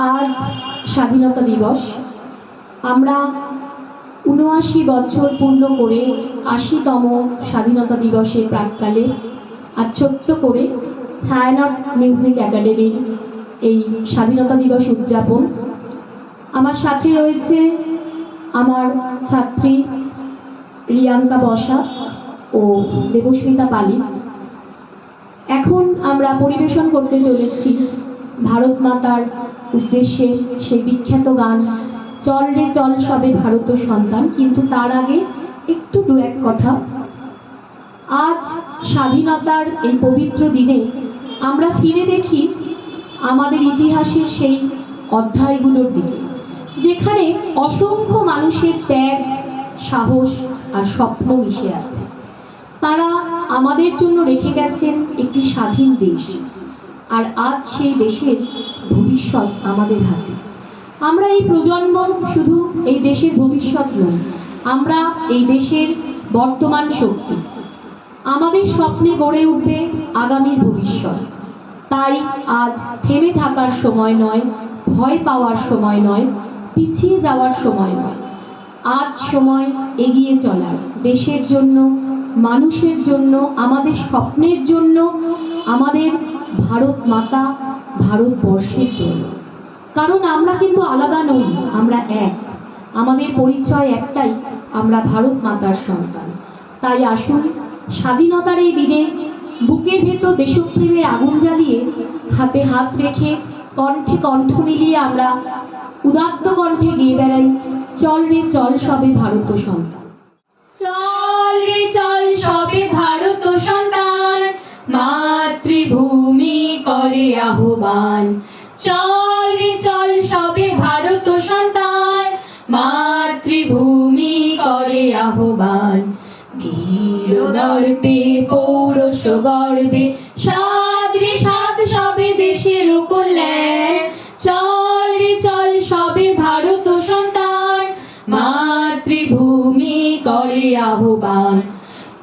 আজ স্বাধীনতা দিবস। আমরা ৭৯ বছর পূর্ণ করে ৮০তম স্বাধীনতা দিবসের প্রাক্কালে আজ ছোট্ট করে ছায়ানট মিউজিক একাডেমির এই স্বাধীনতা দিবস উদযাপন। আমার সাথে রয়েছে আমার ছাত্রী রিয়াঙ্কা বসা ও দেবস্মিতা পালি। এখন আমরা পরিবেশন করতে চলেছি ভারত মাতার উদ্দেশ্যে সেই বিখ্যাত গান চল রে চল সবে ভারত সন্তান। কিন্তু তার আগে একটু দু এক কথা। আজ স্বাধীনতার এই পবিত্র দিনে আমরা ফিরে দেখি আমাদের ইতিহাসের সেই অধ্যায়গুলোর দিকে, যেখানে অসংখ্য মানুষের ত্যাগ, সাহস আর স্বপ্ন মিশে আছে। তারা আমাদের জন্য রেখে গেছেন একটি স্বাধীন দেশ, আর আজ সেই দেশের ভবিষ্যৎ আমাদের হাতে। আমরা এই প্রজন্ম শুধু এই দেশের ভবিষ্যৎ নই, আমরা এই দেশের বর্তমান শক্তি। আমাদের স্বপ্নে গড়ে উঠবে আগামীর ভবিষ্যৎ। তাই আজ থেমে থাকার সময় নয়, ভয় পাওয়ার সময় নয়, পিছিয়ে যাওয়ার সময় নয়। আজ সময় এগিয়ে চলার, দেশের জন্য, মানুষের জন্য, আমাদের স্বপ্নের জন্য, আমাদের ভারত মাতা, ভারতবর্ষের জন্য। কারণ আমরা কিন্তু আলাদা নই, আমরা এক। আমাদের পরিচয় একটাই, আমরা ভারত মাতার সন্তান। তাই আসুন স্বাধীনতার এই দিনে বুকের ভেতর দেশপ্রেমের আগুন জ্বালিয়ে, হাতে হাত রেখে, কণ্ঠে কণ্ঠ মিলিয়ে আমরা উদাত্ত কণ্ঠে গেয়ে বেড়াই চল রে চল সবে ভারত সন্তান। চল রে চল সবে ভারত সন্তান, মাতৃভূমি করে আহ্বান। চল রে চল সবে ভারত সন্তান, মাতৃভূমি করে আহ্বান। বীর দর্পে পৌরষ গর্বে সাদ রে সাদ সবে দেশের কল্যাণ। চল রে চল সবে ভারত সন্তান, মাতৃভূমি করে আহ্বান।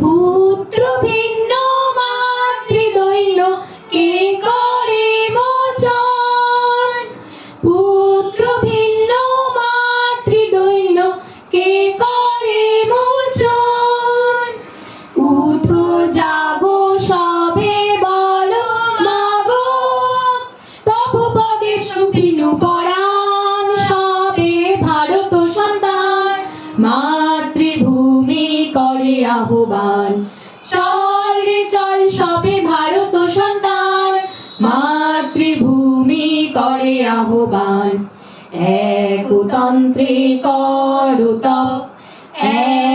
পুত্র ভিন্ন মাতৃদৈন্য কে করে মোচন, পুত্র ভিন্ন মাতৃদৈন্য কে করে মোচন। উঠো জাগো সবে বলো মাগো, তব পদে সুবিনু পরাণ। সবে ভারত সন্তান, মাতৃভূমি করে আহ্বান। চল রে চল সবে ভারত সন্তান, মাতৃভূমি করে আহ্বান। একতন্ত্রে কর তপ,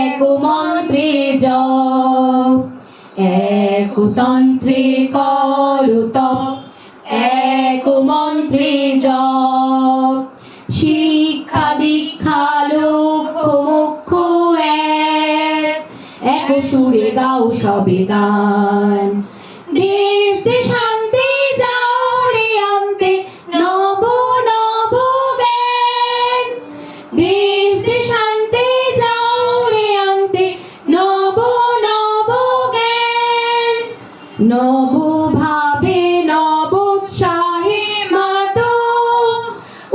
এক মন্ত্রে জপ। একতন্ত্রে কর তপ, এক মন্ত্রে জপ। শিক্ষা দীক্ষা লক্ষ্য মোক্ষ এক সুরে গাও সবে গান। দেশ দেশান্তে যাও রে আনতে নব নব জ্ঞান। দেশ দেশান্তে যাও রে আনতে নব নব জ্ঞান। নব ভাবে নব উৎসাহে মাতো,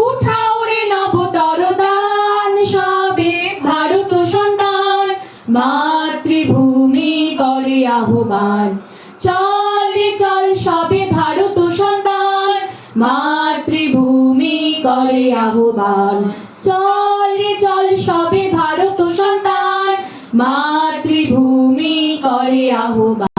উঠাও রে নবতর দান। সবে ভারত সন্তান, মাতৃভূমি করে আহ্বান। চল রে চল সবে ভারত সন্তান, মাতৃভূমি করে আহ্বান। চল রে চল সবে ভারত সন্তান, মাতৃভূমি করে আহ্বান।